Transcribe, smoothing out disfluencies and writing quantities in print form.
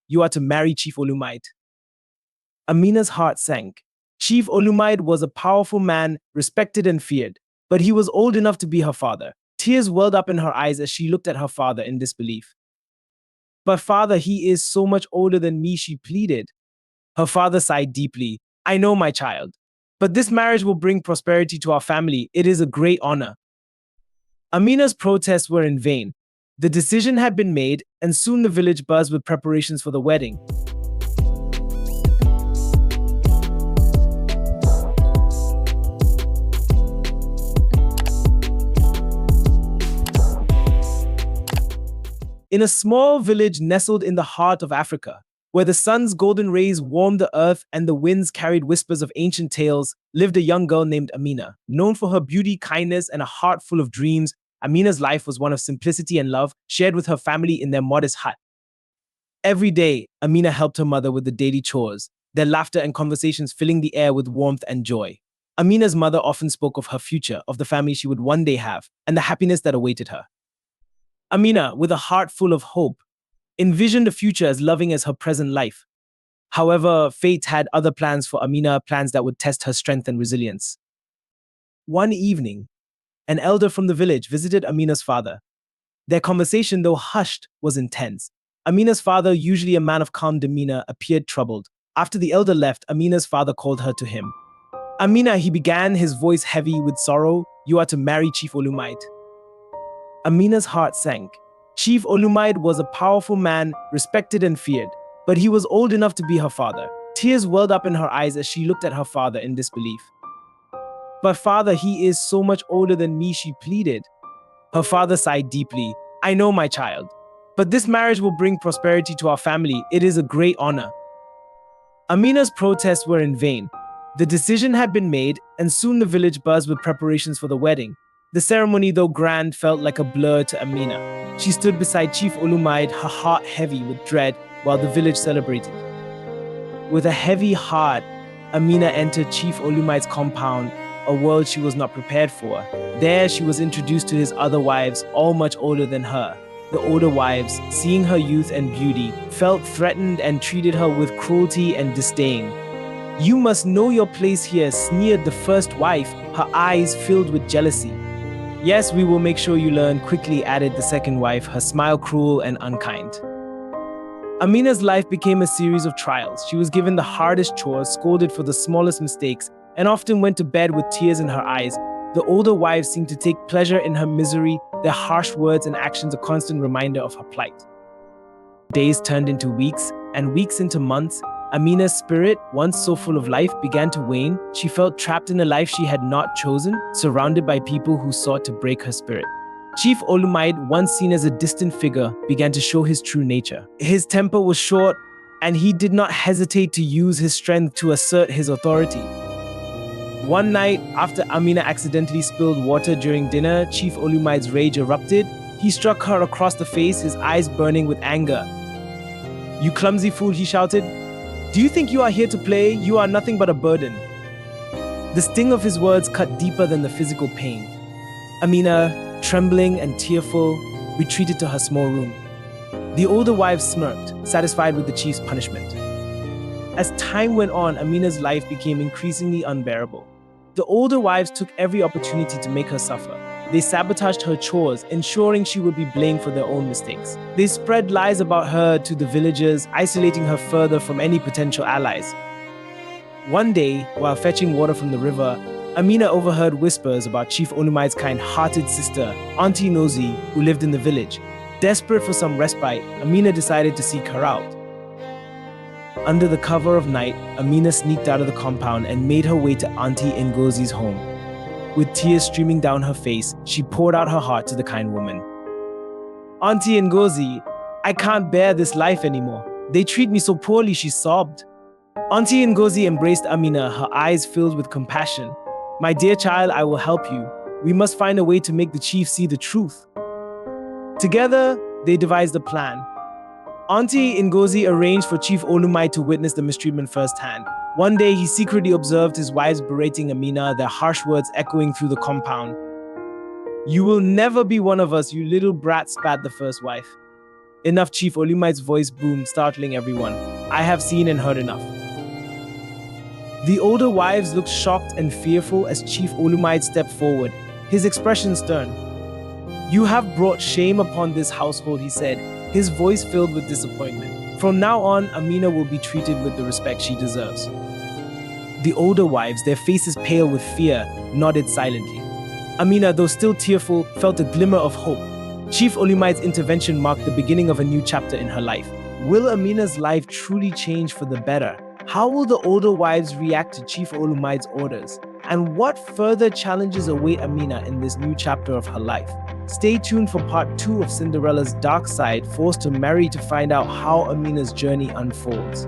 you are to marry Chief Olumide." Amina's heart sank. Chief Olumide was a powerful man, respected and feared, but he was old enough to be her father. Tears welled up in her eyes as she looked at her father in disbelief. "But father, he is so much older than me," she pleaded. Her father sighed deeply. "I know, my child, but this marriage will bring prosperity to our family. It is a great honor." Amina's protests were in vain. The decision had been made, and soon the village buzzed with preparations for the wedding. In a small village nestled in the heart of Africa, where the sun's golden rays warmed the earth and the winds carried whispers of ancient tales, lived a young girl named Amina. Known for her beauty, kindness, and a heart full of dreams, Amina's life was one of simplicity and love, shared with her family in their modest hut. Every day, Amina helped her mother with the daily chores, their laughter and conversations filling the air with warmth and joy. Amina's mother often spoke of her future, of the family she would one day have, and the happiness that awaited her. Amina, with a heart full of hope, envisioned a future as loving as her present life. However, fate had other plans for Amina, plans that would test her strength and resilience. One evening, an elder from the village visited Amina's father. Their conversation, though hushed, was intense. Amina's father, usually a man of calm demeanor, appeared troubled. After the elder left, Amina's father called her to him. "Amina," he began, his voice heavy with sorrow, "you are to marry Chief Olumide." Amina's heart sank. Chief Olumide was a powerful man, respected and feared, but he was old enough to be her father. Tears welled up in her eyes as she looked at her father in disbelief. "But father, he is so much older than me," she pleaded. Her father sighed deeply. "I know, my child, but this marriage will bring prosperity to our family. It is a great honor." Amina's protests were in vain. The decision had been made, and soon the village buzzed with preparations for the wedding. The ceremony, though grand, felt like a blur to Amina. She stood beside Chief Olumide, her heart heavy with dread, while the village celebrated. With a heavy heart, Amina entered Chief Olumide's compound, a world she was not prepared for. There, she was introduced to his other wives, all much older than her. The older wives, seeing her youth and beauty, felt threatened and treated her with cruelty and disdain. "You must know your place here," sneered the first wife, her eyes filled with jealousy. "Yes, we will make sure you learn," quickly added the second wife, her smile cruel and unkind. Amina's life became a series of trials. She was given the hardest chores, scolded for the smallest mistakes, and often went to bed with tears in her eyes. The older wives seemed to take pleasure in her misery, their harsh words and actions a constant reminder of her plight. Days turned into weeks, and weeks into months. Amina's spirit, once so full of life, began to wane. She felt trapped in a life she had not chosen, surrounded by people who sought to break her spirit. Chief Olumide, once seen as a distant figure, began to show his true nature. His temper was short, and he did not hesitate to use his strength to assert his authority. One night, after Amina accidentally spilled water during dinner, Chief Olumide's rage erupted. He struck her across the face, his eyes burning with anger. "You clumsy fool," he shouted. "Do you think you are here to play? You are nothing but a burden." The sting of his words cut deeper than the physical pain. Amina, trembling and tearful, retreated to her small room. The older wives smirked, satisfied with the chief's punishment. As time went on, Amina's life became increasingly unbearable. The older wives took every opportunity to make her suffer. They sabotaged her chores, ensuring she would be blamed for their own mistakes. They spread lies about her to the villagers, isolating her further from any potential allies. One day, while fetching water from the river, Amina overheard whispers about Chief Olumide's kind-hearted sister, Auntie Nosy, who lived in the village. Desperate for some respite, Amina decided to seek her out. Under the cover of night, Amina sneaked out of the compound and made her way to Auntie Ngozi's home. With tears streaming down her face, she poured out her heart to the kind woman. "Auntie Ngozi, I can't bear this life anymore. They treat me so poorly," she sobbed. Auntie Ngozi embraced Amina, her eyes filled with compassion. "My dear child, I will help you. We must find a way to make the chief see the truth." Together, they devised a plan. Auntie Ngozi arranged for Chief Olumide to witness the mistreatment firsthand. One day, he secretly observed his wives berating Amina, their harsh words echoing through the compound. "You will never be one of us, you little brat," spat the first wife. Enough, Chief Olumite's voice boomed, startling everyone. I have seen and heard enough. The older wives looked shocked and fearful as Chief Olumide stepped forward, his expression stern. You have brought shame upon this household, he said, his voice filled with disappointment. From now on, Amina will be treated with the respect she deserves. The older wives, their faces pale with fear, nodded silently. Amina, though still tearful, felt a glimmer of hope. Chief Olumite's intervention marked the beginning of a new chapter in her life. Will Amina's life truly change for the better? How will the older wives react to Chief Olumite's orders? And what further challenges await Amina in this new chapter of her life? Stay tuned for part 2 of Cinderella's dark side, forced to marry, to find out how Amina's journey unfolds.